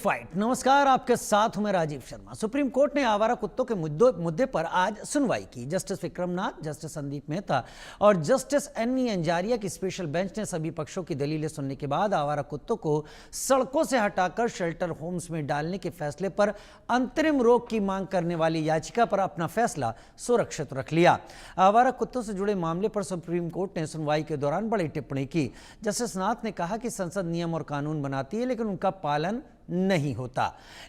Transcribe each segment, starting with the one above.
Fight. नमस्कार, आपके साथ हूं मैं राजीव शर्मा। सुप्रीम कोर्ट ने आवारा कुत्तों के मुद्दे पर आज सुनवाई की। जस्टिस विक्रमनाथ, जस्टिस संदीप मेहता और जस्टिस एनवी अंजारिया की स्पेशल बेंच ने सभी पक्षों की दलीलें सुनने के बाद आवारा कुत्तों को सड़कों से हटाकर शेल्टर होम्स में डालने के फैसले पर अंतरिम रोक की मांग करने वाली याचिका पर अपना फैसला सुरक्षित रख लिया। आवारा कुत्तों से जुड़े मामले पर सुप्रीम कोर्ट ने सुनवाई के दौरान बड़ी टिप्पणी की। जस्टिस नाथ ने कहा कि संसद नियम और कानून बनाती है, लेकिन उनका पालन नहीं होता।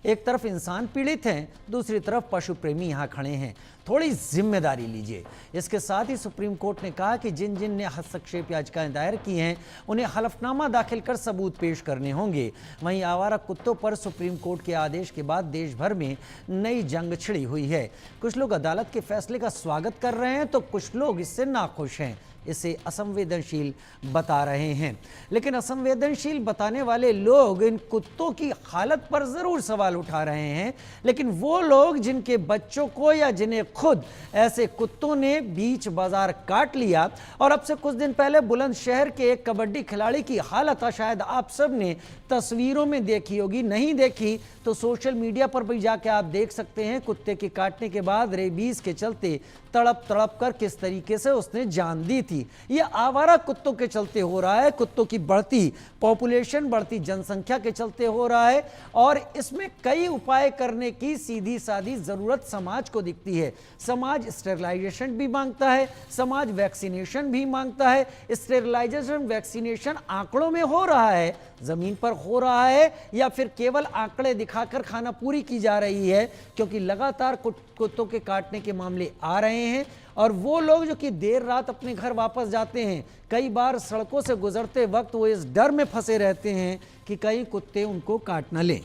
एक तरफ इंसान पीड़ित हैं, दूसरी तरफ पशु प्रेमी यहां खड़े हैं। थोड़ी जिम्मेदारी लीजिए। इसके साथ ही सुप्रीम कोर्ट ने कहा कि जिन जिन ने हस्तक्षेप याचिकाएं दायर की हैं, उन्हें हलफनामा दाखिल कर सबूत पेश करने होंगे। वहीं आवारा कुत्तों पर सुप्रीम कोर्ट के आदेश के बाद देश भर में नई जंग छिड़ी हुई है। कुछ लोग अदालत के फैसले का स्वागत कर रहे हैं तो कुछ लोग इससे नाखुश हैं, इसे असंवेदनशील बता रहे हैं। लेकिन असंवेदनशील बताने वाले लोग इन कुत्तों की हालत पर जरूर सवाल उठा रहे हैं, लेकिन वो लोग जिनके बच्चों को या जिन्हें खुद ऐसे कुत्तों ने बीच बाजार काट लिया, और अब से कुछ दिन पहले बुलंदशहर के एक कबड्डी खिलाड़ी की हालत शायद आप सब ने तस्वीरों में देखी होगी। नहीं देखी तो सोशल मीडिया पर भी जाके आप देख सकते हैं। कुत्ते के काटने के बाद रेबीज के चलते तड़प तड़प कर किस तरीके से उसने जान दी थी। यह आवारा कुत्तों के चलते हो रहा है, कुत्तों की बढ़ती पॉपुलेशन, बढ़ती जनसंख्या के चलते हो रहा है। और इसमें कई उपाय करने की सीधी सादी जरूरत समाज को दिखती है। समाज स्टेरिलाइजेशन भी मांगता है, समाज वैक्सीनेशन भी मांगता है। स्टेरिलाइजेशन, वैक्सीनेशन आंकड़ों में हो रहा है, जमीन पर हो रहा है, या फिर केवल आंकड़े दिखाकर खाना पूरी की जा रही है? क्योंकि लगातार कुत्तों के काटने के मामले आ रहे हैं, और वो लोग जो कि देर रात अपने घर वापस जाते हैं, कई बार सड़कों से गुजरते वक्त वो इस डर में फंसे रहते हैं कि कहीं कुत्ते उनको काट न लें।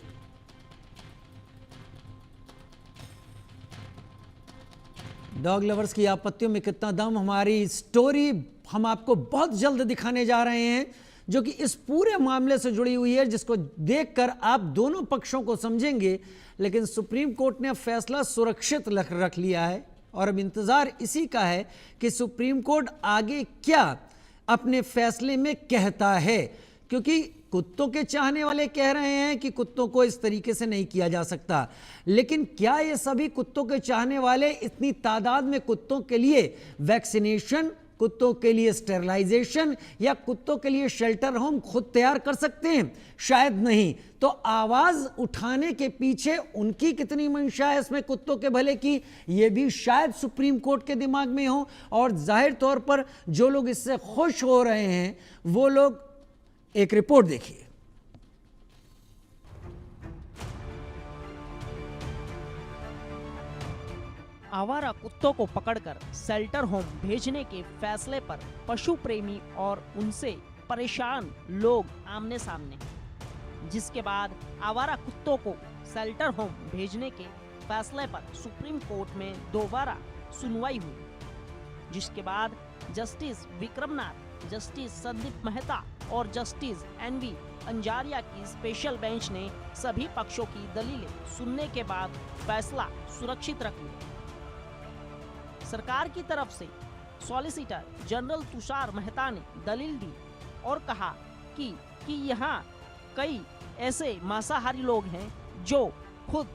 डॉग लवर्स की आपत्तियों में कितना दम, हमारी स्टोरी हम आपको बहुत जल्द दिखाने जा रहे हैं, जो कि इस पूरे मामले से जुड़ी हुई है, जिसको देखकर आप दोनों पक्षों को समझेंगे। लेकिन सुप्रीम कोर्ट ने फैसला सुरक्षित रख लिया है, और अब इंतजार इसी का है कि सुप्रीम कोर्ट आगे क्या अपने फैसले में कहता है। क्योंकि कुत्तों के चाहने वाले कह रहे हैं कि कुत्तों को इस तरीके से नहीं किया जा सकता, लेकिन क्या ये सभी कुत्तों के चाहने वाले इतनी तादाद में कुत्तों के लिए वैक्सीनेशन, कुत्तों के लिए स्टेरिलाइजेशन या कुत्तों के लिए शेल्टर होम खुद तैयार कर सकते हैं? शायद नहीं। तो आवाज उठाने के पीछे उनकी कितनी मंशा है इसमें कुत्तों के भले की, यह भी शायद सुप्रीम कोर्ट के दिमाग में हो। और जाहिर तौर पर जो लोग इससे खुश हो रहे हैं वो लोग, एक रिपोर्ट देखिए। आवारा कुत्तों को पकड़कर शेल्टर होम भेजने के फैसले पर पशु प्रेमी और उनसे परेशान लोग आमने सामने, जिसके बाद आवारा कुत्तों को शेल्टर होम भेजने के फैसले पर सुप्रीम कोर्ट में दोबारा सुनवाई हुई, जिसके बाद जस्टिस विक्रमनाथ, जस्टिस संदीप मेहता और जस्टिस एनवी अंजारिया की स्पेशल बेंच ने सभी पक्षों की दलीलें सुनने के बाद फैसला सुरक्षित रख लिया। सरकार की तरफ से सॉलिसिटर जनरल तुषार मेहता ने दलील दी और कहा कि यहाँ कई ऐसे मांसाहारी लोग हैं जो खुद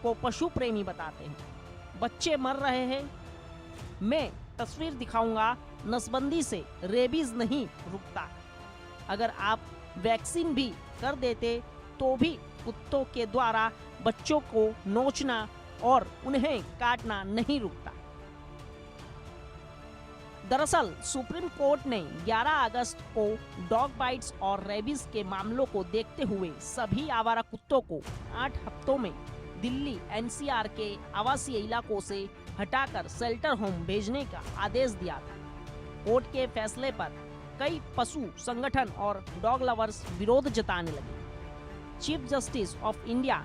को पशु प्रेमी बताते हैं। बच्चे मर रहे हैं, मैं तस्वीर दिखाऊंगा, नसबंदी से रेबीज नहीं रुकता। अगर आप वैक्सीन भी कर देते तो भी कुत्तों के द्वारा बच्चों को नोचना और उन्हें काटना नहीं रुकता। दरअसल सुप्रीम कोर्ट ने 11 अगस्त को डॉग बाइट्स और रेबीज के मामलों को देखते हुए सभी आवारा कुत्तों को 8 हफ्तों में दिल्ली एनसीआर के आवासीय इलाकों से हटाकर शेल्टर होम भेजने का आदेश दिया था। कोर्ट के फैसले पर कई पशु संगठन और डॉग लवर्स विरोध जताने लगे। Chief justice of India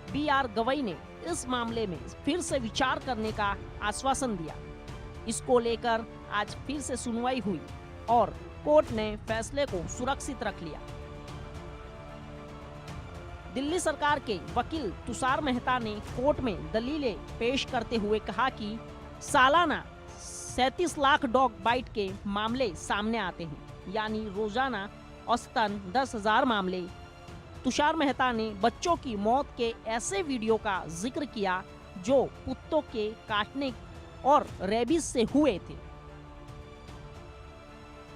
BR Gavai ने इस मामले में फिर से विचार करने का आश्वासन दिया। इसको लेकर आज फिर से सुनवाई हुई और कोर्ट ने फैसले को सुरक्षित रख लिया। दिल्ली सरकार के वकील तुषार मेहता ने कोर्ट में दलीलें पेश करते हुए कहा कि सालाना 37 लाख डॉग बाइट के मामले सामने आते हैं, यानी रोजाना औसतन 10,000 मामले। तुषार मेहता ने बच्चों की मौत के ऐसे वीडियो का जिक्र किया जो कुत्तों के काटने और रेबीज से हुए थे।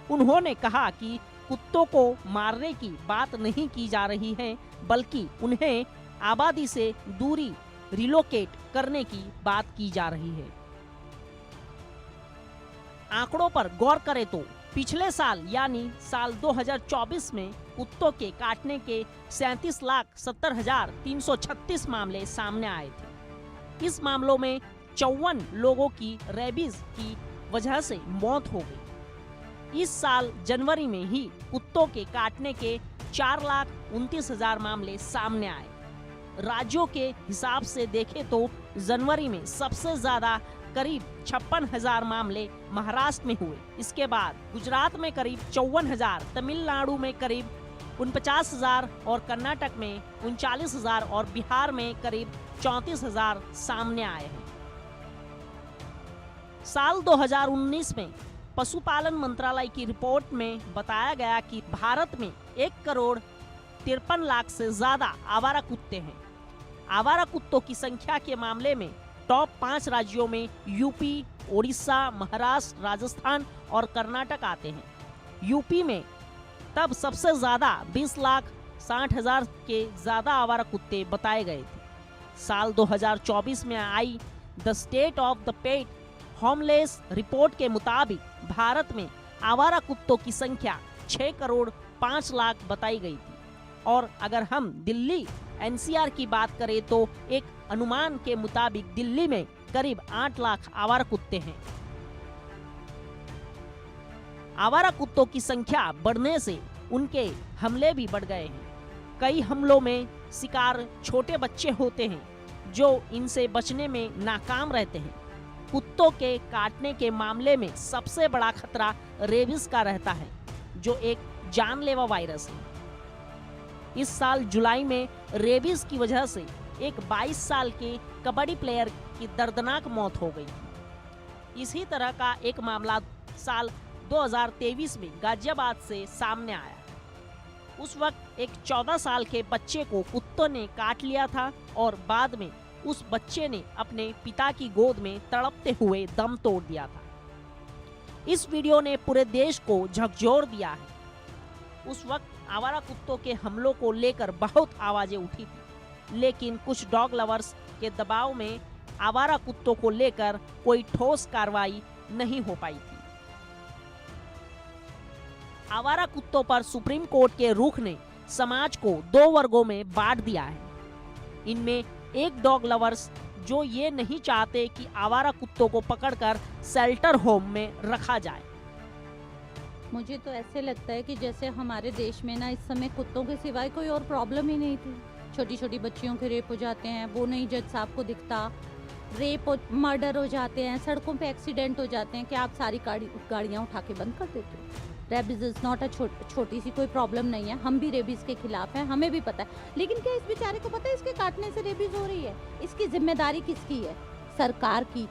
उन्होंने कहा कि कुत्तों को मारने की बात नहीं की जा रही है, बल्कि उन्हें आबादी से दूरी रिलोकेट करने की बात की जा रही है। आंकड़ों पर गौर करें तो पिछले साल यानी साल 2024 में कुत्तों के काटने के 37,70,336 मामले सामने आए थे। इस मामलों में 54 लोगों की रेबीज की वजह से मौत हो गई। इस साल जनवरी में ही कुत्तों के काटने के 4,29,000 मामले सामने आए। राज्यों के हिसाब से देखें तो जनवरी में सबसे ज्यादा करीब 56,000 मामले महाराष्ट्र में हुए। इसके बाद गुजरात में करीब 54,000, तमिलनाडु में करीब 49,000 और कर्नाटक में 39,000 और बिहार में करीब 34,000 सामने आए हैं। साल 2019 में पशुपालन मंत्रालय की रिपोर्ट में बताया गया कि भारत में 1,53,00,000 से ज्यादा आवारा कुत्ते हैं। आवारा कुत्तों की संख्या के मामले में टॉप 5 राज्यों में यूपी, ओडिशा, महाराष्ट्र, राजस्थान और कर्नाटक आते हैं। यूपी में तब सबसे ज्यादा 20,60,000 के ज्यादा आवारा कुत्ते बताए गए थे। साल 2024 में आई the state of the pet homeless report के मुताबिक भारत में आवारा कुत्तों की संख्या 6,05,00,000 बताई गई थी। और अगर हम दिल्ली एनसीआर की बात करें तो एक अनुमान के मुताबिक दिल्ली में करीब 8 लाख आवारा कुत्ते हैं। आवारा कुत्तों की संख्या बढ़ने से उनके हमले भी बढ़ गए हैं। कई हमलों में शिकार छोटे बच्चे होते हैं जो इनसे बचने में नाकाम रहते हैं। कुत्तों के काटने के मामले में सबसे बड़ा खतरा रेबीज का रहता है, जो एक जानलेवा वायरस है। इस साल जुलाई में रेबीज की वजह से एक 22 साल के कबड्डी प्लेयर की दर्दनाक मौत हो गई। इसी तरह का एक मामला साल 2023 में गाजियाबाद से सामने आया। उस वक्त एक 14 साल के बच्चे को कुत्तों ने काट लिया था और बाद में उस बच्चे ने अपने पिता की गोद में तड़पते हुए दम तोड़ दिया था। इस वीडियो ने पूरे देश को झकझोर दिया है। उस वक्त आवारा कुत्तों के हमलों को लेकर बहुत आवाजें उठी थी, लेकिन कुछ डॉग लवर्स के दबाव में आवारा कुत्तों को लेकर कोई ठोस कार्रवाई नहीं हो पाई थी। आवारा कुत्तों पर सुप्रीम कोर्ट के रुख ने समाज को 2 वर्गों में बांट दिया है। इनमें एक डॉग लवर्स जो ये नहीं चाहते कि आवारा कुत्तों को पकड़कर शेल्टर होम में रखा जाए। मुझे तो ऐसे लगता है कि जैसे हमारे देश में ना इस समय कुत्तों के सिवाय कोई और प्रॉब्लम ही नहीं थी। छोटी छोटी बच्चियों के रेप हो जाते हैं, वो नहीं जज साहब को दिखता। रेप और मर्डर हो जाते हैं, सड़कों पे एक्सीडेंट हो जाते हैं कि आप सारी गाड़ियाँ उठा के बंद कर देते हो। रेबीज इज नॉट अ छोटी सी कोई प्रॉब्लम नहीं है। हम भी रेबीज के खिलाफ हैं, हमें भी पता है। लेकिन क्या इस बेचारे को पता है इसके काटने से रेबीज हो रही है? इसकी जिम्मेदारी किसकी है? सरकार की।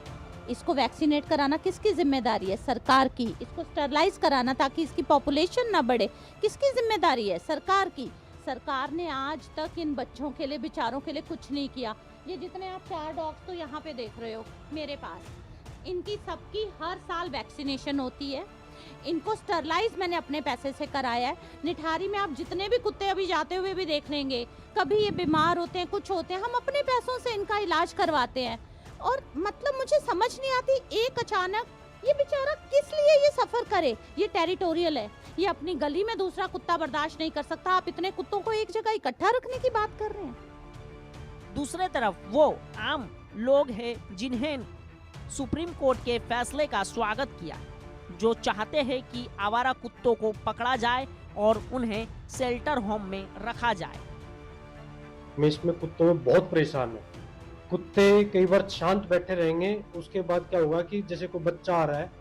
इसको वैक्सीनेट कराना किसकी जिम्मेदारी है? सरकार की। इसको स्टरलाइज कराना ताकि इसकी पॉपुलेशन ना बढ़े, किसकी जिम्मेदारी है? सरकार की। सरकार ने आज तक इन बच्चों के लिए, बेचारों के लिए कुछ नहीं किया। ये जितने आप 4 डॉग्स तो यहाँ पे देख रहे हो मेरे पास, इनकी सबकी हर साल वैक्सीनेशन होती है। इनको स्टरलाइज मैंने अपने पैसे से कराया है। निठारी में आप जितने भी कुत्ते अभी जाते हुए भी देख लेंगे, कभी ये बीमार होते हैं, कुछ होते हैं, हम अपने पैसों से इनका इलाज करवाते हैं। और मतलब मुझे समझ नहीं आती, एक अचानक ये बेचारा किस लिए ये सफर करे? ये टेरिटोरियल है, ये अपनी गली में दूसरा कुत्ता बर्दाश्त नहीं कर सकता। आप इतने कुत्तों को एक जगह इकट्ठा रखने की बात कर रहे हैं। दूसरे तरफ वो आम लोग हैं जिन्हें सुप्रीम कोर्ट के फैसले का स्वागत किया, जो चाहते हैं कि आवारा कुत्तों को पकड़ा जाए और उन्हें शेल्टर होम में रखा जाए। मैं इसमें कुत्तों में बहुत परेशान हूँ। कुत्ते कई बार शांत बैठे रहेंगे, उसके बाद क्या होगा कि जैसे कोई बच्चा आ रहा है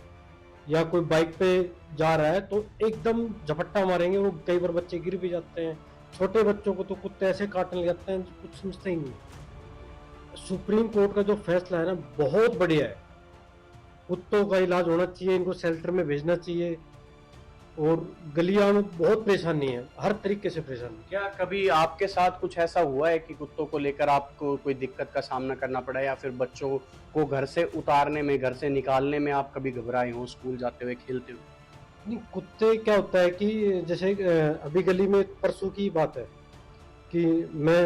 या कोई बाइक पे जा रहा है तो एकदम झपट्टा मारेंगे। वो कई बार बच्चे गिर भी जाते हैं। छोटे बच्चों को तो कुत्ते ऐसे काटने लग जाते हैं कुछ समझते ही नहीं। सुप्रीम कोर्ट का जो फैसला है ना, बहुत बढ़िया है। कुत्तों का इलाज होना चाहिए, इनको शेल्टर में भेजना चाहिए। और गलियां में बहुत परेशानी है, हर तरीके से परेशानी। क्या कभी आपके साथ कुछ ऐसा हुआ है कि कुत्तों को लेकर आपको कोई दिक्कत का सामना करना पड़ा, या फिर बच्चों को घर से उतारने में, घर से निकालने में आप कभी घबराए हो, स्कूल जाते हुए, खेलते हुए? नहीं, कुत्ते क्या होता है कि जैसे अभी गली में परसों की बात है कि मैं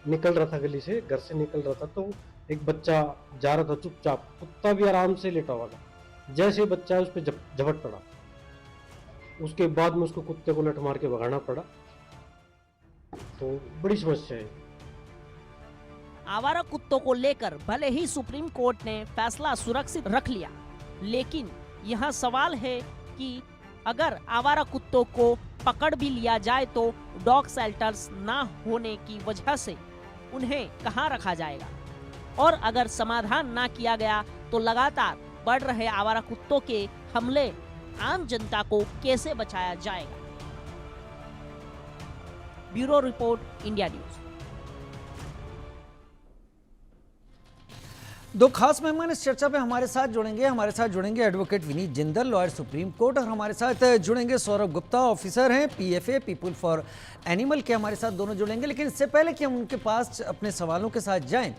निकल रहा था, गली से, घर से निकल रहा था, तो एक बच्चा जा रहा था चुपचाप, कुत्ता भी आराम से लेटा हुआ था। जैसे बच्चा उस पर झपट पड़ा, उसके बाद में उसको कुत्ते को लठ मार के भगाना पड़ा। तो बड़ी समस्या है। आवारा कुत्तों को लेकर भले ही सुप्रीम कोर्ट ने फैसला सुरक्षित रख लिया, लेकिन यहाँ सवाल है कि अगर आवारा कुत्तों को पकड़ भी लिया जाए तो डॉग शेल्टर्स ना होने की वजह से उन्हें कहाँ रखा जाएगा, और अगर समाधान ना किया गया तो लगातार बढ़ रहे आवारा कुत्तों के हमले आम जनता को कैसे बचाया जाएगा। Bureau report, India news. दो खास मेहमान इस चर्चा पे हमारे साथ जुड़ेंगे advocate Vineet Jindal, lawyer supreme court, और हमारे साथ जुड़ेंगे सौरभ गुप्ता, ऑफिसर हैं पीएफए, पीपुल फॉर एनिमल के, हमारे साथ दोनों जुड़ेंगे। लेकिन इससे पहले कि हम उनके पास अपने सवालों के साथ जाएं,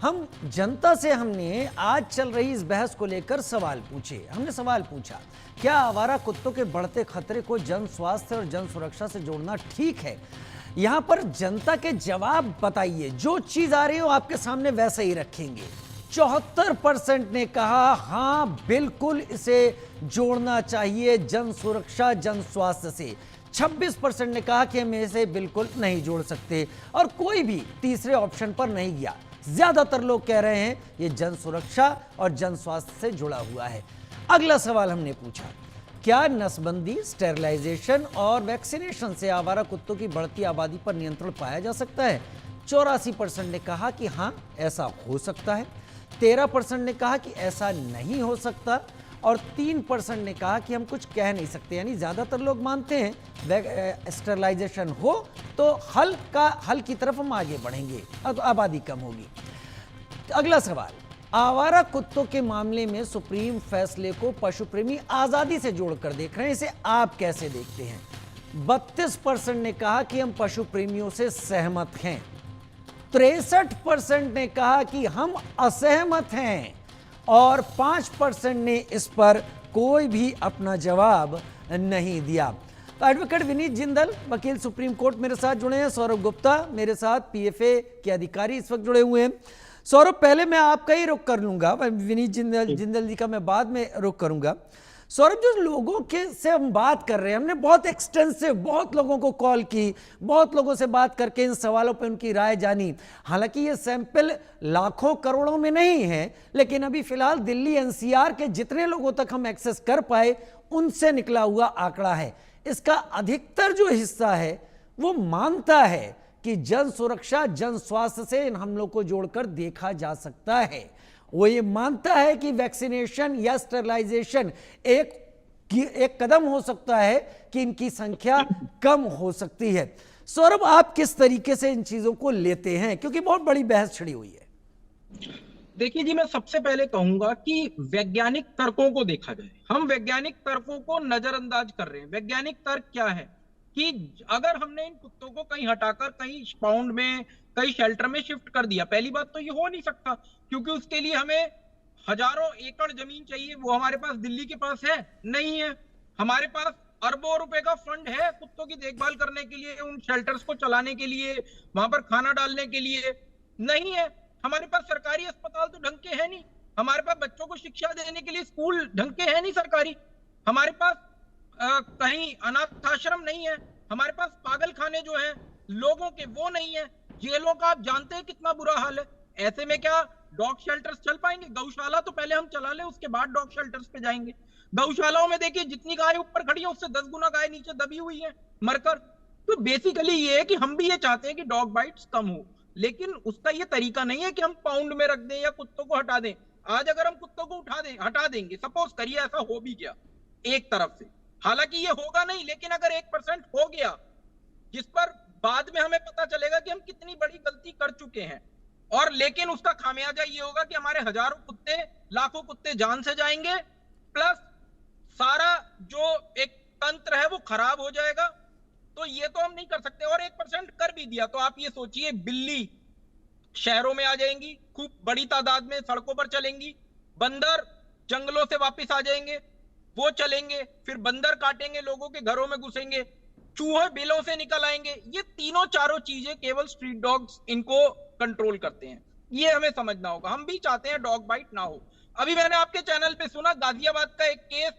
हम जनता से हमने आज चल रही इस बहस को लेकर सवाल पूछे। हमने सवाल पूछा, क्या आवारा कुत्तों के बढ़ते खतरे को जन स्वास्थ्य और जन सुरक्षा से जोड़ना ठीक है? यहाँ पर जनता के जवाब बताइए, जो चीज आ रही हो आपके सामने वैसे ही रखेंगे। 74% ने कहा हाँ बिल्कुल इसे जोड़ना चाहिए जन सुरक्षा जन स्वास्थ्य से। 26% ने कहा कि हम इसे बिल्कुल नहीं जोड़ सकते, और कोई भी तीसरे ऑप्शन पर नहीं गया। ज्यादातर लोग कह रहे हैं ये जन सुरक्षा और जन स्वास्थ्य से जुड़ा हुआ है। अगला सवाल हमने पूछा, क्या नसबंदी, स्टेरिलाइजेशन और वैक्सीनेशन से आवारा कुत्तों की बढ़ती आबादी पर नियंत्रण पाया जा सकता है? 84% ने कहा कि हाँ ऐसा हो सकता है, 13% ने कहा कि ऐसा नहीं हो सकता, और 3% ने कहा कि हम कुछ कह नहीं सकते। यानी ज्यादातर लोग मानते हैं स्टेरिलाइजेशन हो तो हल की तरफ हम आगे बढ़ेंगे, अब आबादी कम होगी। अगला सवाल, आवारा कुत्तों के मामले में सुप्रीम फैसले को पशु प्रेमी आजादी से जोड़कर देख रहे हैं, इसे आप कैसे देखते हैं? 32% ने कहा कि हम पशु प्रेमियों से सहमत हैं, 63% ने कहा कि हम असहमत हैं, और 5% ने इस पर कोई भी अपना जवाब नहीं दिया। तो एडवोकेट विनीत जिंदल, वकील सुप्रीम कोर्ट, मेरे साथ जुड़े हैं। सौरभ गुप्ता मेरे साथ पीएफए के अधिकारी इस वक्त जुड़े हुए हैं। सौरभ, पहले मैं आपका ही रुख कर लूंगा, विनीत जिंदल जी का मैं बाद में रुख करूंगा। सौरभ, जो लोगों के से हम बात कर रहे हैं, हमने बहुत एक्सटेंसिव, बहुत लोगों को कॉल की, बहुत लोगों से बात करके इन सवालों पे उनकी राय जानी। हालांकि ये सैंपल लाखों करोड़ों में नहीं है, लेकिन अभी फिलहाल दिल्ली एनसीआर के जितने लोगों तक हम एक्सेस कर पाए उनसे निकला हुआ आंकड़ा है। इसका अधिकतर जो हिस्सा है वो मानता है कि जन सुरक्षा जन स्वास्थ्य से इन हमलों को जोड़कर देखा जा सकता है। वो ये मानता है कि वैक्सीनेशन या स्टेरिलाइजेशन एक कदम हो सकता है कि इनकी संख्या कम हो सकती है। सौरभ, आप किस तरीके से इन चीजों को लेते हैं, क्योंकि बहुत बड़ी बहस छिड़ी हुई है? देखिए जी, मैं सबसे पहले कहूंगा कि वैज्ञानिक तर्कों को देखा जाए। हम वैज्ञानिक तर्कों को नजरअंदाज कर रहे हैं। वैज्ञानिक तर्क क्या है कि अगर हमने इन कुत्तों को कहीं हटाकर कहीं पाउंड में, कहीं शेल्टर में शिफ्ट कर दिया, पहली बात तो ये हो नहीं सकता, क्योंकि उसके लिए हमें हजारों एकड़ जमीन चाहिए। वो हमारे पास दिल्ली के पास है नहीं है। हमारे पास अरबों रुपए का फंड है कुत्तों की देखभाल करने के लिए, उन शेल्टर्स को चलाने के लिए, वहां पर खाना डालने के लिए नहीं है। हमारे पास सरकारी अस्पताल तो ढंग के है नहीं। हमारे पास बच्चों को शिक्षा देने के लिए स्कूल ढंग के है नहीं सरकारी। हमारे पास कहीं अनाथ आश्रम नहीं है। हमारे पास पागल खाने जो हैं लोगों के वो नहीं है। जेलों का आप जानते हैं कितना बुरा हाल है। ऐसे में क्या डॉग शेल्टर्स चल पाएंगे? गौशाला तो पहले हम चला ले, उसके बाद डॉग शेल्टर्स पे जाएंगे। गौशालाओं में देखिए जितनी गाय ऊपर खड़ी है उससे 10 गुना गाय नीचे दबी हुई है मरकर। तो बेसिकली ये है कि हम भी ये चाहते हैं कि डॉग बाइट्स कम हो, लेकिन उसका ये तरीका नहीं है कि हम पाउंड में रख दें या कुत्तों को हटा दें। आज अगर हम कुत्तों को हटा देंगे, सपोज करिए ऐसा हो भी गया एक तरफ से, हालांकि ये होगा नहीं, लेकिन अगर 1% हो गया, जिस पर बाद में हमें पता चलेगा कि हम कितनी बड़ी गलती कर चुके हैं, और लेकिन उसका खामियाजा ये होगा कि हमारे हजारों कुत्ते, लाखों कुत्ते जान से जाएंगे, प्लस सारा जो एक तंत्र है वो खराब हो जाएगा। तो ये तो हम नहीं कर सकते। और 1% कर भी दिया तो आप ये सोचिए, बिल्ली शहरों में आ जाएंगी, खूब बड़ी तादाद में सड़कों पर चलेंगी, बंदर जंगलों से वापस आ जाएंगे, वो चलेंगे, फिर बंदर काटेंगे, लोगों के घरों में घुसेंगे, चूहे बिलों से निकल आएंगे। ये तीनों चारों चीजें केवल स्ट्रीट डॉग्स इनको कंट्रोल करते हैं। ये हमें समझना होगा। हम भी चाहते हैं डॉग बाइट ना हो। अभी मैंने आपके चैनल पे सुना गाजियाबाद का एक केस,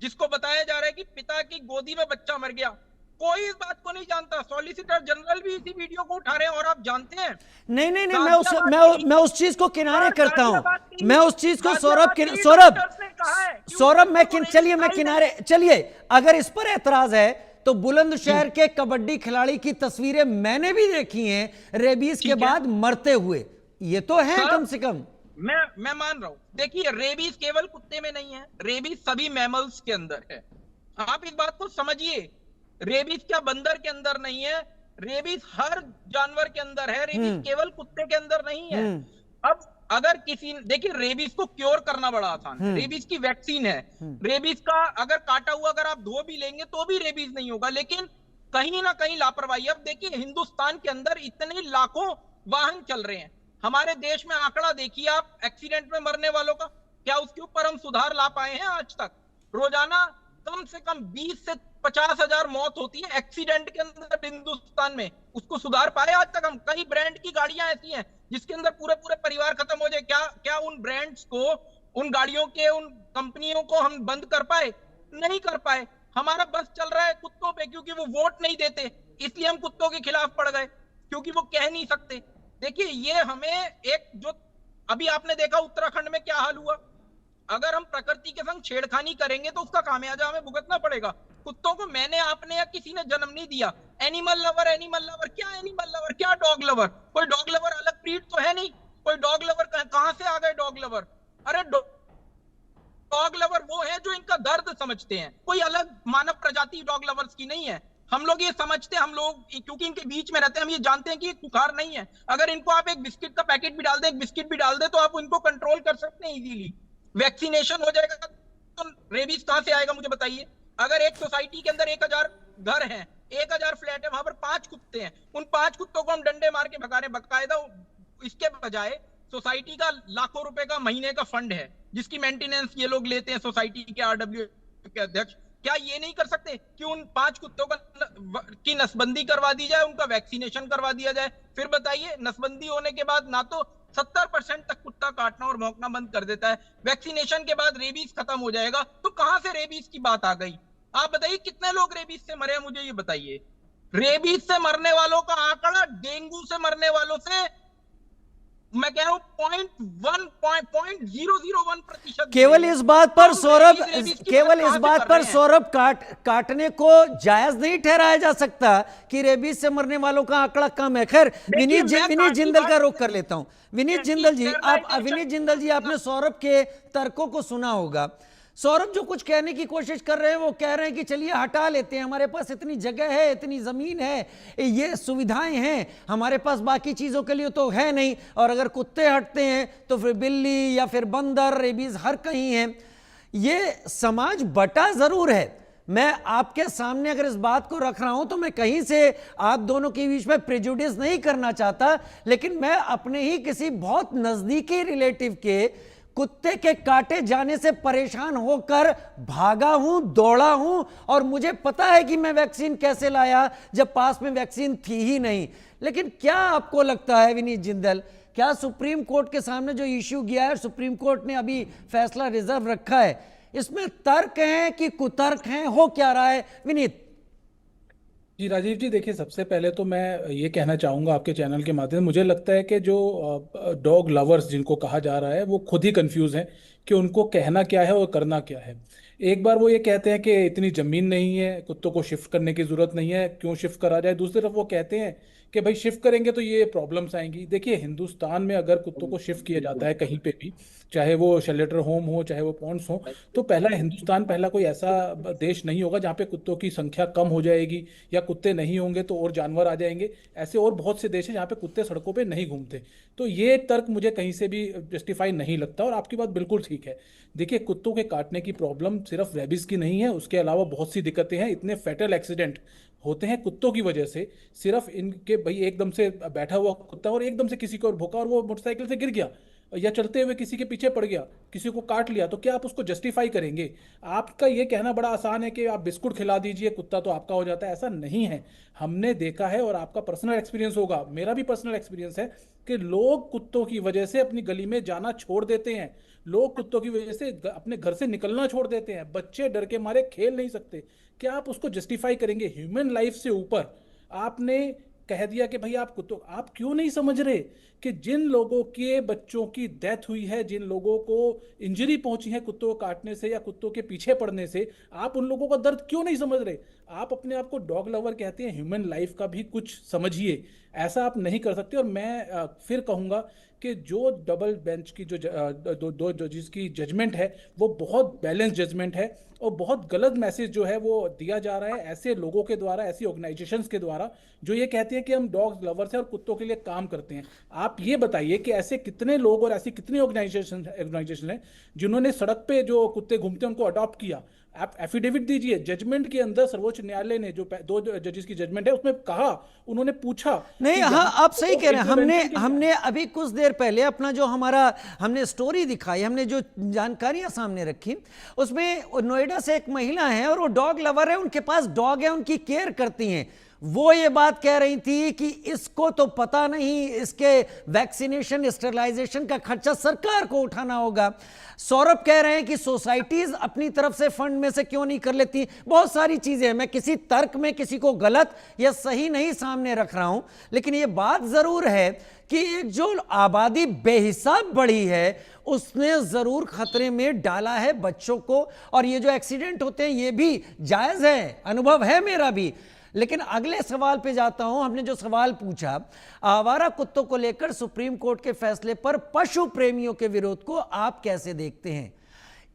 जिसको बताया जा रहा है कि पिता की गोदी में बच्चा मर गया। कोई इस बात को नहीं जानता। सॉलिसिटर जनरल भी इसी वीडियो को उठा रहे हैं। और आप जानते हैं, नहीं नहीं नहीं, गाजियाबाद मैं उस चीज को किनारे करता हूं। गाजियाबाद की- मैं उस चीज को गाजियाबाद की सौरभ डॉक्टर्स ने कहा है कि सौरभ उन मैं बच्चों को चलिए मैं नहीं किनारे चलिए। अगर इस पर एतराज है तो बुलंदशहर के कबड्डी खिलाड़ी की तस्वीरें मैंने भी देखी हैं रेबीज के ठीक है। बाद मरते हुए। ये तो है सर, कम से कम। मैं मान रहा हूं। देखिए, रेबीज केवल कुत्ते में नहीं है, रेबीज सभी मैमल्स के अंदर है। आप इस बात को समझिए। रेबीज क्या बंदर के अंदर नहीं है? रेबीज हर जानवर के अंदर है। रेबीज केवल कुत्ते के अंदर नहीं है। अब अगर किसी, देखिए, रेबीज को क्योर करना बड़ा आसान है। रेबीज की वैक्सीन है। रेबीज का अगर काटा हुआ अगर आप धो भी लेंगे तो भी रेबीज नहीं होगा। लेकिन कहीं ना कहीं लापरवाही। अब देखिए, हिंदुस्तान के अंदर इतने लाखों वाहन चल रहे हैं। हमारे देश में आंकड़ा देखिए आप, एक्सीडेंट में मरने वालों का, क्या उसके ऊपर हम सुधार ला पाए हैं आज तक? रोजाना कम से कम 20 से 50 हजार मौत होती है एक्सीडेंट के अंदर हिंदुस्तान में। उसको सुधार पाए आज तक हम? कई ब्रांड की गाड़ियां ऐसी हैं जिसके अंदर पूरे पूरे परिवार खत्म हो जाए। क्या उन ब्रांड्स को, उन गाड़ियों के, उन कंपनियों को हम बंद कर पाए? नहीं कर पाए। हमारा बस चल रहा है कुत्तों पे, क्योंकि वो वोट नहीं देते, इसलिए हम कुत्तों के खिलाफ पड़ गए, क्योंकि वो कह नहीं सकते। देखिए, ये हमें एक, जो अभी आपने देखा उत्तराखंड में क्या हाल हुआ, अगर हम प्रकृति के संग छेड़खानी करेंगे तो उसका खामियाजा हमें भुगतना पड़ेगा। कुत्तों को मैंने, आपने या किसी ने जन्म नहीं दिया। एनिमल लवर, एनिमल लवर क्या? एनिमल लवर क्या? Dog lover? कोई डॉग लवर अलग ब्रीड तो है नहीं। कोई डॉग लवर कहां से आ गए डॉग लवर? अरे डॉग लवर वो है जो इनका दर्द समझते हैं। कोई अलग मानव प्रजाति डॉग लवर्स की नहीं है। हम लोग ये समझते हैं, हम लोग क्योंकि इनके बीच में रहते हैं, हम ये जानते हैं कि ये खुखार नहीं है। अगर इनको आप एक बिस्किट का पैकेट भी डाल दें, एक बिस्किट भी डाल दें, तो आप इनको कंट्रोल कर सकते हैं इजीली। वैक्सीनेशन हो जाएगा तो रेबीज कहां से आएगा मुझे बताइए? अगर एक सोसाइटी के अंदर 1000 घर हैं, 1000 फ्लैट है, वहां पर 5 कुत्ते हैं, उन 5 कुत्तों को हम डंडे मार के भगा रहे, बकायदा इसके बजाय सोसाइटी का लाखों रुपए का महीने का फंड है जिसकी मेंटेनेंस ये लोग लेते हैं, सोसाइटी के आरडब्ल्यू के अध्यक्ष। क्या ये नहीं कर सकते कि उन 5 कुत्तों की नसबंदी करवा दी जाए, उनका वैक्सीनेशन करवा दिया जाए? फिर बताइए, नसबंदी होने के बाद ना तो 70% तक कुत्ता काटना और भौंकना बंद कर देता है, वैक्सीनेशन के बाद रेबीज खत्म हो जाएगा, तो कहां से रेबीज की बात आ गई? आप बताइए, कितने लोग रेबीज से मरे हैं मुझे ये बताइए। रेबीज से मरने वालों का आंकड़ा डेंगू से मरने वालों से, मैं कह रहा हूं, 0.001%। केवल इस बात पर सौरभ, केवल इस बात पर हैं? सौरभ, काटने को जायज नहीं ठहराया जा सकता कि रेबीज से मरने वालों का आंकड़ा कम है। खैर, विनीत जिंदल का रुख कर लेता हूं। विनीत जिंदल जी, आपने सौरभ के तर्कों को सुना होगा। सौरभ जो कुछ कहने की कोशिश कर रहे हैं, वो कह रहे हैं कि चलिए हटा लेते हैं, हमारे पास इतनी जगह है, इतनी जमीन है, ये सुविधाएं हैं, हमारे पास बाकी चीजों के लिए तो है नहीं, और अगर कुत्ते हटते हैं तो फिर बिल्ली या फिर बंदर, रेबीज हर कहीं है। ये समाज बटा जरूर है। मैं आपके सामने अगर इस बात को रख रहा हूं तो मैं कहीं से आप दोनों के बीच में प्रेजुडिस नहीं करना चाहता, लेकिन मैं अपने ही किसी बहुत नजदीकी रिलेटिव के कुत्ते के काटे जाने से परेशान होकर भागा हूं, दौड़ा हूं, और मुझे पता है कि मैं वैक्सीन कैसे लाया जब पास में वैक्सीन थी ही नहीं। लेकिन क्या आपको लगता है विनीत जिंदल, क्या सुप्रीम कोर्ट के सामने जो इश्यू गया है, सुप्रीम कोर्ट ने अभी फैसला रिजर्व रखा है, इसमें तर्क हैं कि कुतर्क हैं? हो क्या रहा है विनीत? जी राजीव जी, देखिए, सबसे पहले तो मैं ये कहना चाहूँगा आपके चैनल के माध्यम से, मुझे लगता है कि जो डॉग लवर्स जिनको कहा जा रहा है वो खुद ही कंफ्यूज हैं कि उनको कहना क्या है और करना क्या है। एक बार वो ये कहते हैं कि इतनी ज़मीन नहीं है, कुत्तों को शिफ्ट करने की ज़रूरत नहीं है, क्यों शिफ्ट करा जाए। दूसरी तरफ वो कहते हैं कि भाई शिफ्ट करेंगे तो ये प्रॉब्लम्स आएंगी। देखिए, हिंदुस्तान में अगर कुत्तों को शिफ्ट किया जाता है कहीं पे भी, चाहे वो शेल्टर होम हो चाहे वो पॉन्ड्स हो, तो पहला कोई ऐसा देश नहीं होगा जहाँ पे कुत्तों की संख्या कम हो जाएगी या कुत्ते नहीं होंगे तो और जानवर आ जाएंगे। ऐसे और बहुत से देश हैं जहाँ पे कुत्ते सड़कों पे नहीं घूमते। तो ये तर्क मुझे कहीं से भी जस्टिफाई नहीं लगता, और आपकी बात बिल्कुल ठीक है। देखिए, कुत्तों के काटने की प्रॉब्लम सिर्फ रेबीज की नहीं है, उसके अलावा बहुत सी दिक्कतें हैं। इतने फैटल एक्सीडेंट होते हैं कुत्तों की वजह से, सिर्फ इनके भाई एकदम से बैठा हुआ कुत्ता और एकदम से किसी को भौंका और वो मोटरसाइकिल से गिर गया या चलते हुए किसी के पीछे पड़ गया, किसी को काट लिया, तो क्या आप उसको जस्टिफाई करेंगे? आपका ये कहना बड़ा आसान है कि आप बिस्कुट खिला दीजिए कुत्ता तो आपका हो जाता है, ऐसा नहीं है। हमने देखा है, और आपका पर्सनल एक्सपीरियंस होगा, मेरा भी पर्सनल एक्सपीरियंस है, कि लोग कुत्तों की वजह से अपनी गली में जाना छोड़ देते हैं, लोग कुत्तों की वजह से अपने घर से निकलना छोड़ देते हैं, बच्चे डर के मारे खेल नहीं सकते। क्या आप उसको जस्टिफाई करेंगे? ह्यूमन लाइफ से ऊपर आपने कह दिया कि भाई आप कुत्तों, आप क्यों नहीं समझ रहे कि जिन लोगों के बच्चों की डेथ हुई है, जिन लोगों को इंजरी पहुंची है कुत्तों को काटने से या कुत्तों के पीछे पड़ने से, आप उन लोगों का दर्द क्यों नहीं समझ रहे? आप अपने आप को डॉग लवर कहते हैं, ह्यूमन लाइफ का भी कुछ समझिए। ऐसा आप नहीं कर सकते। और मैं फिर कहूंगा कि जो डबल बेंच की जो दो जजेस की जजमेंट है वो बहुत बैलेंस जजमेंट है, और बहुत गलत मैसेज जो है वो दिया जा रहा है ऐसे लोगों के द्वारा, ऐसी ऑर्गेनाइजेशंस के द्वारा जो ये कहते हैं कि हम डॉग लवर्स हैं और कुत्तों के लिए काम करते हैं। आप ये बताइए कि ऐसे कितने लोग और ऐसी कितनी ऑर्गेनाइजेशन हैं जिन्होंने सड़क पे जो कुत्ते घूमते हैं उनको अडॉप्ट किया? आप एफिडेविट दीजिए। जजमेंट के अंदर सर्वोच्च न्यायालय ने जो दो जजेस की जजमेंट है उसमें कहा, उन्होंने पूछा नहीं, कि हाँ, यहाँ आप सही कह रहे हैं। intervention के- हमने अभी कुछ देर पहले अपना जो हमने स्टोरी दिखाई, हमने जो जानकारियां सामने रखी, उसमें नोएडा से एक महिला है और वो डॉग लवर है, उनके पास डॉग है, उनकी केयर करती हैं। वो ये बात कह रही थी कि इसको तो पता नहीं, इसके वैक्सीनेशन स्टेरिलाइजेशन का खर्चा सरकार को उठाना होगा। सौरभ कह रहे हैं कि सोसाइटीज अपनी तरफ से फंड में से क्यों नहीं कर लेती। बहुत सारी चीजें हैं, मैं किसी तर्क में किसी को गलत या सही नहीं सामने रख रहा हूं, लेकिन यह बात जरूर है कि एक जो आबादी बेहिसाब बढ़ी है उसने जरूर खतरे में डाला है बच्चों को। और ये जो एक्सीडेंट होते हैं ये भी जायज है, अनुभव है मेरा भी। लेकिन अगले सवाल पे जाता हूं। हमने जो सवाल पूछा, आवारा कुत्तों को लेकर सुप्रीम कोर्ट के फैसले पर पशु प्रेमियों के विरोध को आप कैसे देखते हैं?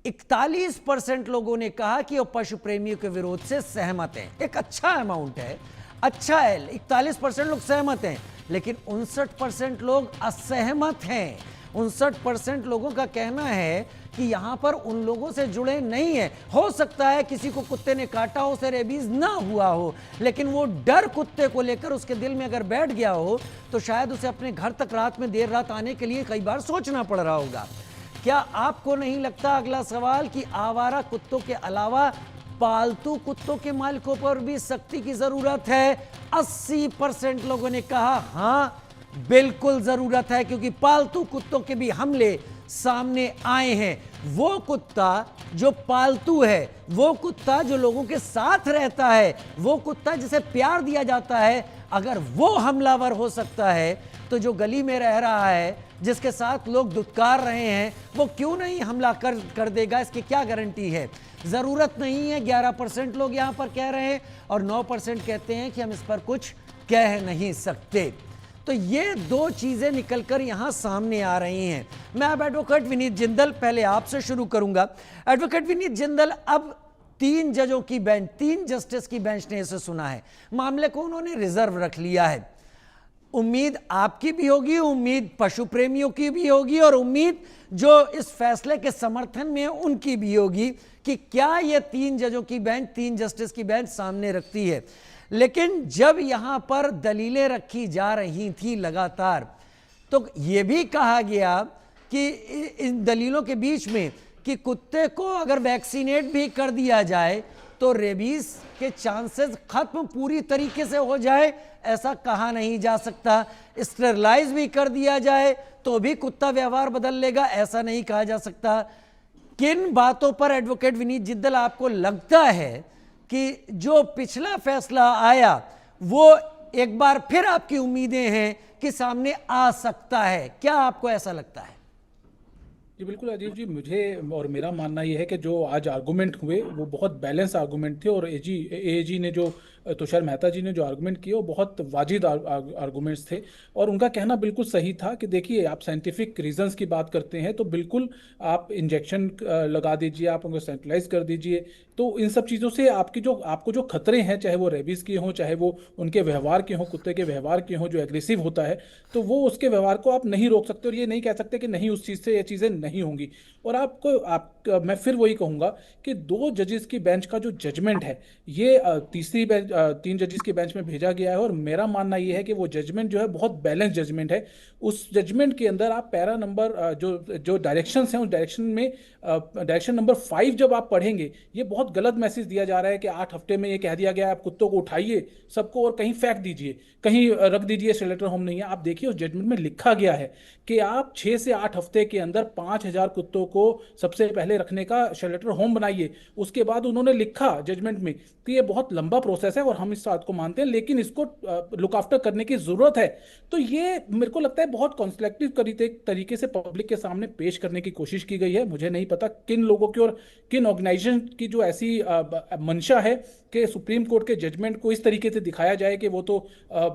41% लोगों ने कहा कि वो पशु प्रेमियों के विरोध से सहमत हैं। एक अच्छा अमाउंट है, अच्छा है, 41% लोग सहमत हैं, लेकिन 59% लोग असहमत हैं। 59% लोगों का कहना है कि यहां पर उन लोगों से जुड़े नहीं है। हो सकता है किसी को कुत्ते ने काटा हो, उसे रेबीज ना हुआ हो, लेकिन वो डर कुत्ते को लेकर उसके दिल में अगर बैठ गया हो तो शायद उसे अपने घर तक रात में देर रात आने के लिए कई बार सोचना पड़ रहा होगा। क्या आपको नहीं लगता, अगला सवाल, कि आवारा कुत्तों के अलावा पालतू कुत्तों के मालिकों पर भी सख्ती की जरूरत है? 80% लोगों ने कहा हाँ बिल्कुल जरूरत है, क्योंकि पालतू कुत्तों के भी हमले सामने आए हैं। वो कुत्ता जो पालतू है, वो कुत्ता जो लोगों के साथ रहता है, वो कुत्ता जिसे प्यार दिया जाता है, अगर वो हमलावर हो सकता है तो जो गली में रह रहा है, जिसके साथ लोग दुत्कार रहे हैं, वो क्यों नहीं हमला कर देगा? इसकी क्या गारंटी है? जरूरत नहीं है, 11% लोग यहां पर कह रहे हैं और 9% कहते हैं कि हम इस पर कुछ कह नहीं सकते। तो ये दो चीजें निकलकर यहां सामने आ रही हैं। मैं अब एडवोकेट विनीत जिंदल, पहले आपसे शुरू करूंगा। एडवोकेट विनीत जिंदल, अब 3 जजों की बेंच, 3 जस्टिस की बेंच ने इसे सुना है, मामले को उन्होंने रिजर्व रख लिया है। उम्मीद आपकी भी होगी, उम्मीद पशु प्रेमियों की भी होगी, और उम्मीद जो इस फैसले के समर्थन में है उनकी भी होगी कि क्या ये 3 जजों की बेंच, 3 जस्टिस की बेंच सामने रखती है। लेकिन जब यहां पर दलीलें रखी जा रही थी लगातार, तो यह भी कहा गया कि इन दलीलों के बीच में कि कुत्ते को अगर वैक्सीनेट भी कर दिया जाए तो रेबीज के चांसेस खत्म पूरी तरीके से हो जाए, ऐसा कहा नहीं जा सकता। स्टेरलाइज भी कर दिया जाए तो भी कुत्ता व्यवहार बदल लेगा, ऐसा नहीं कहा जा सकता। किन बातों पर एडवोकेट विनीत जिंदल आपको लगता है कि जो पिछला फैसला आया वो एक बार फिर आपकी उम्मीदें हैं कि सामने आ सकता है? क्या आपको ऐसा लगता है? जी बिल्कुल अजीब जी, मुझे और मेरा मानना यह है कि जो आज आर्गूमेंट हुए वो बहुत बैलेंस आर्गूमेंट थे, और एजी ने जो तुषार मेहता जी ने जो आर्गुमेंट किए वो बहुत वाजिद आर्गुमेंट्स थे, और उनका कहना बिल्कुल सही था कि देखिए आप साइंटिफिक रीजंस की बात करते हैं तो बिल्कुल आप इंजेक्शन लगा दीजिए, आप उनको सेंट्रलाइज कर दीजिए, तो इन सब चीज़ों से आपको जो खतरे हैं, चाहे वो रेबीज के हों, चाहे वो उनके व्यवहार के हों, कुत्ते के व्यवहार के हों जो एग्रेसिव होता है, तो वो उसके व्यवहार को आप नहीं रोक सकते, और ये नहीं कह सकते कि नहीं उस चीज़ से ये चीज़ें नहीं होंगी। और मैं फिर वही कहूँगा कि 2 जजेस की बेंच का जो जजमेंट है ये तीसरी बेंच 3 जजेस की बेंच में भेजा गया है, और मेरा मानना ये है कि वो जजमेंट जो है बहुत बैलेंस जजमेंट है। उस जजमेंट के अंदर आप पैरा नंबर जो डायरेक्शंस हैं उस डायरेक्शन नंबर 5 जब आप पढ़ेंगे, ये बहुत गलत मैसेज दिया जा रहा है कि 8 हफ्ते में ये कह दिया गया आप कुत्तों को उठाइए सबको और कहीं फेंक दीजिए, कहीं रख दीजिए, शेल्टर होम नहीं है। आप देखिए उस जजमेंट में लिखा गया है कि आप 6 से 8 हफ्ते के अंदर 5000 कुत्तों को सबसे पहले रखने का शेल्टर होम बनाइए। उसके बाद उन्होंने लिखा जजमेंट में कि ये बहुत लंबा प्रोसेस है और हम इस बात को मानते हैं, लेकिन इसको लुक आफ्टर करने की जरूरत है। तो ये मेरे को लगता है बहुत कॉन्स्ट्रक्टिव तरीके से पब्लिक के सामने पेश करने की कोशिश की गई है। मुझे नहीं पता किन लोगों की और किन ऑर्गेनाइजेशन की जो ऐसी मंशा है कि सुप्रीम कोर्ट के जजमेंट को इस तरीके से दिखाया जाए कि वो तो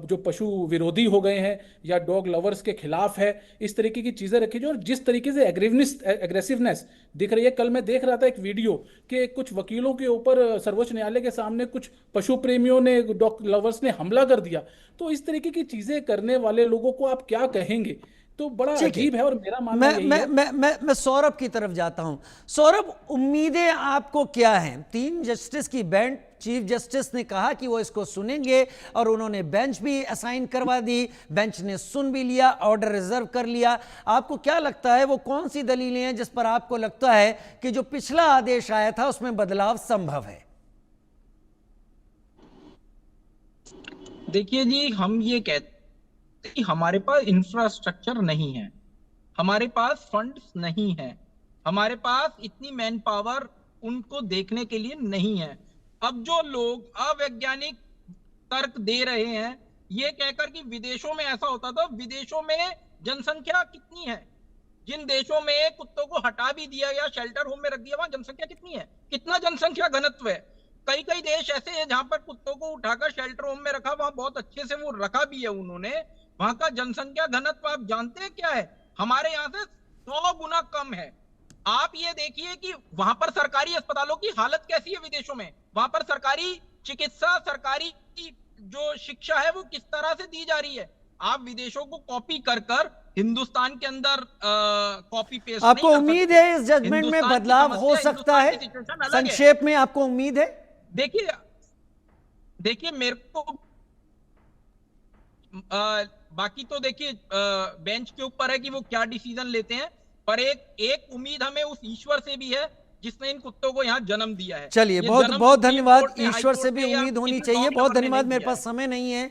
जो पशु विरोधी हो गए हैं या डॉग लवर्स के खिलाफ है, इस तरीके की चीजें रखी जाए। और जिस तरीके से एग्रेसिवनेस दिख रही है, कल मैं देख रहा था एक वीडियो कि कुछ वकीलों के ऊपर सर्वोच्च न्यायालय के सामने कुछ पशु प्रेमियों ने, डॉग लवर्स ने हमला कर दिया। तो इस तरीके की चीजें करने वाले लोगों को आप क्या कहेंगे? तो बड़ा अजीब है। और मेरा मानना यही है। मैं सौरभ की तरफ जाता हूं। सौरभ, उम्मीदें आपको क्या हैं? 3 जस्टिस की बेंच, चीफ जस्टिस ने कहा कि वो इसको सुनेंगे और उन्होंने बेंच भी असाइन करवा दी, बेंच ने सुन भी लिया, ऑर्डर रिजर्व कर लिया। आपको क्या लगता है वो कौन सी दलीलें हैं जिस पर आपको लगता है कि जो पिछला आदेश आया था उसमें बदलाव संभव है? देखिए जी, हम ये कहते कि हमारे पास इंफ्रास्ट्रक्चर नहीं है, हमारे पास फंड्स नहीं है, हमारे पास इतनी मैन पावर उनको देखने के लिए नहीं है। अब जो लोग अवैज्ञानिक तर्क दे रहे हैं ये कहकर कि विदेशों में ऐसा होता था, विदेशों में जनसंख्या कितनी है? जिन देशों में कुत्तों को हटा भी दिया गया, शेल्टर होम में रख दिया, वहां जनसंख्या कितनी है? कितना जनसंख्या घनत्व है? कई कई देश ऐसे हैं जहां पर कुत्तों को उठाकर शेल्टर होम में रखा, वहां बहुत अच्छे से वो रखा भी है उन्होंने। वहां का जनसंख्या घनत्व आप जानते हैं क्या है? हमारे यहाँ से 100 गुना कम है। आप ये देखिए कि वहां पर सरकारी अस्पतालों की हालत कैसी है विदेशों में। वहां पर सरकारी चिकित्सा, सरकारी जो शिक्षा है वो किस तरह से दी जा रही है। आप विदेशों को कॉपी कर कर हिंदुस्तान के अंदर कॉपी पेस्ट आपको उम्मीद है इस जजमेंट में बदलाव हो सकता है? संक्षेप में आपको उम्मीद है? देखिए मेरे को बाकी तो देखिए बेंच के ऊपर है कि वो क्या डिसीजन लेते हैं, पर एक उम्मीद हमें उस ईश्वर से भी है जिसने इन कुत्तों को यहाँ जन्म दिया है। चलिए, बहुत बहुत धन्यवाद। ईश्वर से भी उम्मीद होनी चाहिए। बहुत धन्यवाद। मेरे पास समय नहीं है,